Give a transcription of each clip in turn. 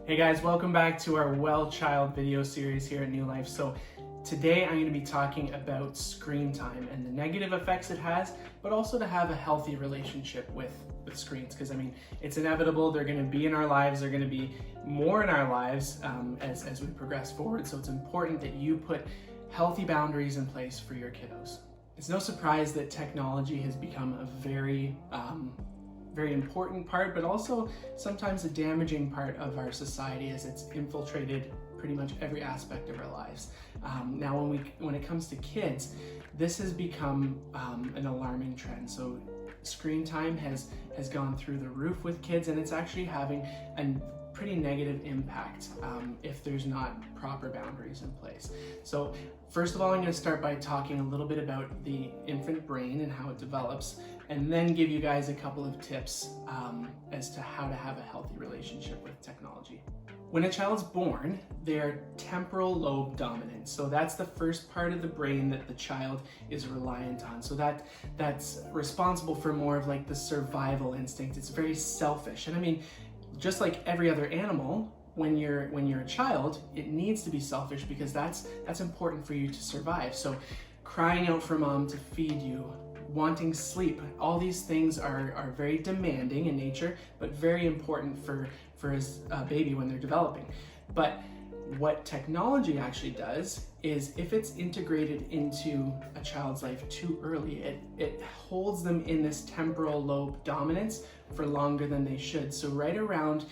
Hey guys, welcome back to our Well Child video series here at New Life. So today I'm going to be talking about screen time and the negative effects it has, but also to have a healthy relationship with screens, because I mean, it's inevitable. They're going to be in our lives. They're going to be more in our lives as we progress forward. So it's important that you put healthy boundaries in place for your kiddos. It's no surprise that technology has become a very important part, but also sometimes a damaging part of our society as it's infiltrated pretty much every aspect of our lives. Now, when it comes to kids, this has become an alarming trend. So screen time has gone through the roof with kids, and it's actually having a pretty negative impact if there's not proper boundaries in place. So first of all, I'm going to start by talking a little bit about the infant brain and how it develops, and then give you guys a couple of tips as to how to have a healthy relationship with technology. When a child's born, they're temporal lobe dominant. So that's the first part of the brain that the child is reliant on. So that's responsible for more of like the survival instinct. It's very selfish. And I mean, just like every other animal, when you're a child, it needs to be selfish because that's important for you to survive. So crying out for mom to feed you, wanting sleep, all these things are very demanding in nature, but very important for a baby when they're developing. But what technology actually does is, if it's integrated into a child's life too early, it holds them in this temporal lobe dominance for longer than they should. So right around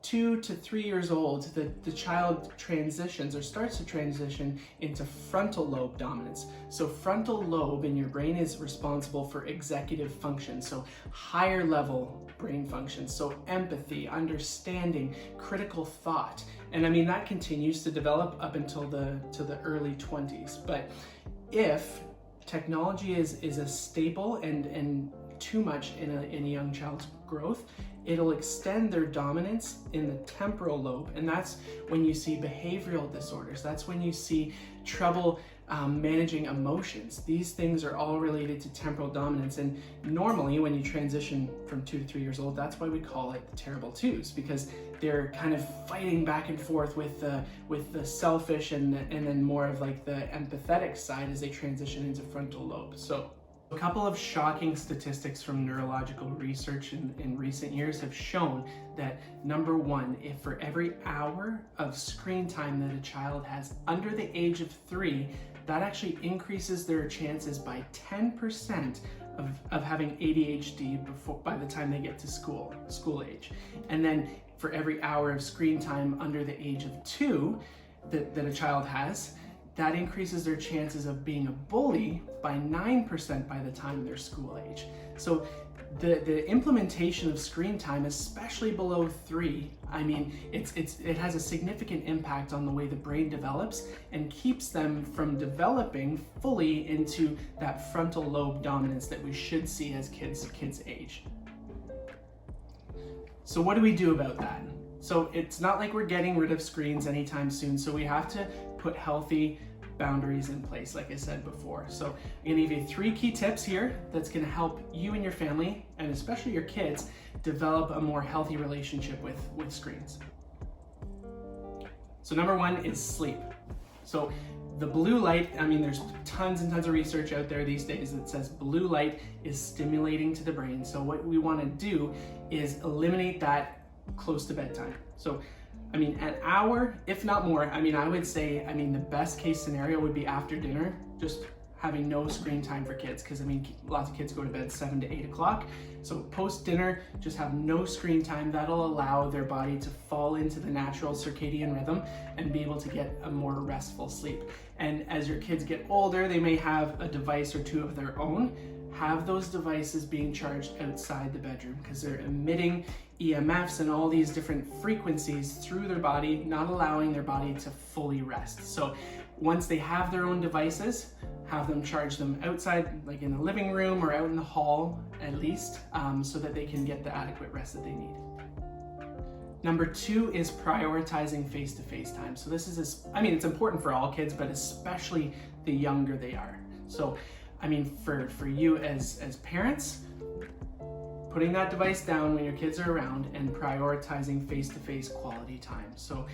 2 to 3 years old, the child transitions or starts to transition into frontal lobe dominance. So frontal lobe in your brain is responsible for executive function, so higher level brain functions, so empathy, understanding, critical thought. And I mean, that continues to develop up until the early 20s. But if technology is a staple and too much in a young child's growth, it'll extend their dominance in the temporal lobe, and that's when you see behavioral disorders. That's when you see trouble managing emotions. These things are all related to temporal dominance, and normally when you transition from 2 to 3 years old, that's why we call it the terrible twos, because they're kind of fighting back and forth with the selfish and then more of like the empathetic side as they transition into frontal lobe. So a couple of shocking statistics from neurological research in recent years have shown that, number one, if for every hour of screen time that a child has under the age of 3, that actually increases their chances by 10% of having ADHD by the time they get to school age. And then for every hour of screen time under the age of 2 that a child has, that increases their chances of being a bully by 9% by the time they're school age. So the implementation of screen time, especially below 3, I mean, it has a significant impact on the way the brain develops and keeps them from developing fully into that frontal lobe dominance that we should see as kids age. So what do we do about that? So it's not like we're getting rid of screens anytime soon, so we have to put healthy boundaries in place, like I said before. So I'm gonna give you 3 key tips here that's gonna help you and your family, and especially your kids, develop a more healthy relationship with screens. So number 1 is sleep. So the blue light, I mean, there's tons and tons of research out there these days that says blue light is stimulating to the brain. So what we wanna do is eliminate that close to bedtime. So I mean, an hour, if not more. I mean, I would say, the best case scenario would be after dinner, just having no screen time for kids, because I mean, lots of kids go to bed 7 to 8 o'clock. So post dinner, just have no screen time. That'll allow their body to fall into the natural circadian rhythm and be able to get a more restful sleep. And as your kids get older, they may have a device or 2 of their own. Have those devices being charged outside the bedroom, because they're emitting EMFs and all these different frequencies through their body, not allowing their body to fully rest. So once they have their own devices, have them charge them outside, like in the living room or out in the hall at least, so that they can get the adequate rest that they need. Number 2 is prioritizing face-to-face time. So this is, it's important for all kids, but especially the younger they are. So I mean, for you as parents, putting that device down when your kids are around and prioritizing face-to-face quality time. So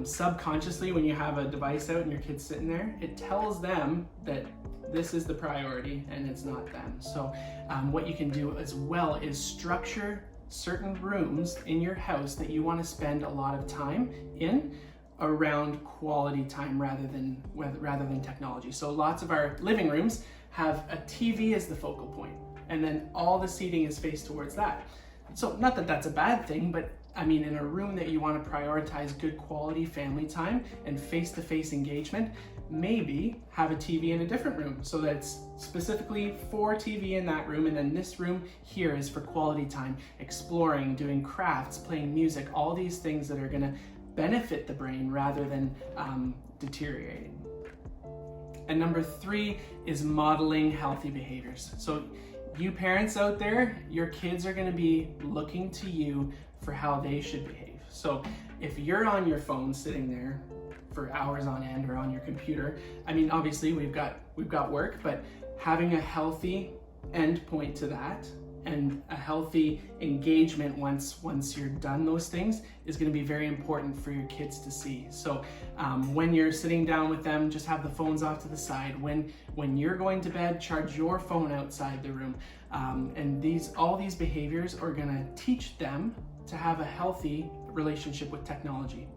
subconsciously, when you have a device out and your kid's sitting there, it tells them that this is the priority and it's not them. So what you can do as well is structure certain rooms in your house that you want to spend a lot of time in around quality time rather than technology. So lots of our living rooms have a TV as the focal point, and then all the seating is faced towards that. So not that that's a bad thing, but I mean, in a room that you want to prioritize good quality family time and face-to-face engagement, maybe have a TV in a different room so that it's specifically for TV in that room, and then this room here is for quality time, exploring, doing crafts, playing music, all these things that are going to benefit the brain rather than deteriorating. And number 3 is modeling healthy behaviors. So you parents out there, your kids are going to be looking to you for how they should behave. So if you're on your phone sitting there for hours on end or on your computer, I mean, obviously we've got work, but having a healthy end point to that and a healthy engagement once you're done those things is going to be very important for your kids to see. So when you're sitting down with them, just have the phones off to the side. When you're going to bed, charge your phone outside the room. And all these behaviors are going to teach them to have a healthy relationship with technology.